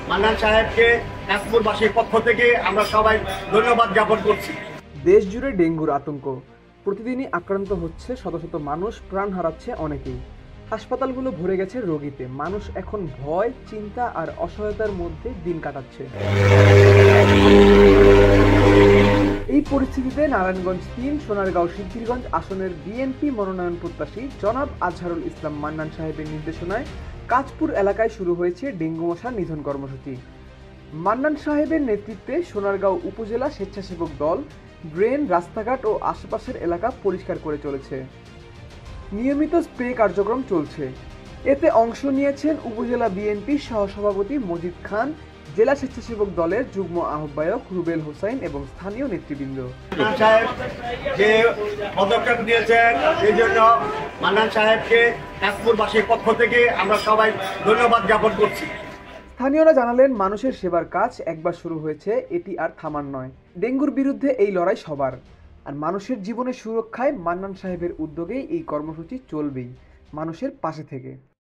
মান্নান সাহেবকে নাসিপুরবাসীর পক্ষ থেকে আমরা সবাই ধন্যবাদ জ্ঞাপন করছি। দেশ জুড়ে ডেঙ্গুর আতঙ্ক, প্রতিদিনই আক্রান্ত হচ্ছে শত শত মানুষ, প্রাণ হারাচ্ছে অনেকেই। হাসপাতালগুলো ভরে গেছে রোগীতে, মানুষ এখন ভয়, চিন্তা আর অসহায়তার মধ্যে দিন কাটাচ্ছে। এই পরিস্থিতিতে নারায়ণগঞ্জ ৩ সোনারগাঁও সিদ্ধিরগঞ্জ আসনের বিএনপি মনোনয়ন প্রত্যাশী জনাব আজহারুল ইসলাম মান্নান সাহেবের নির্দেশনায় কাঁচপুর এলাকায় শুরু হয়েছে ডেঙ্গু মশা নিধন কর্মসূচি। মান্নান সাহেবের নেতৃত্বে সোনারগাঁও উপজেলা স্বেচ্ছাসেবক দল ড্রেন, রাস্তাঘাট ও আশেপাশের এলাকা পরিষ্কার করে চলেছে। নিয়মিত স্প্রে কার্যক্রম চলছে। এতে অংশ নিয়েছেন উপজেলা বিএনপি সহসভাপতি মজিদ খান, জেলা স্বেচ্ছাসেবক দলের যুগ্ম আহ্বায়ক রুবেল হোসাইন এবং স্থানীয় নেতৃবৃন্দ। মান্নান সাহেব যে পদক্ষেপ নিয়েছেন এই জন্য মান্নান সাহেবকে নাসিপুরবাসীর পক্ষ থেকে আমরা সবাই ধন্যবাদ জ্ঞাপন করছি। স্থানীয়রা জানালেন, মানুষের সেবার কাজ একবার শুরু হয়েছে, এটি আর থামার নয়। ডেঙ্গুর বিরুদ্ধে এই লড়াই সবার, আর মানুষের জীবনের সুরক্ষায় মান্নান সাহেবের উদ্যোগেই এই কর্মসূচি চলবেই, মানুষের পাশে থেকে।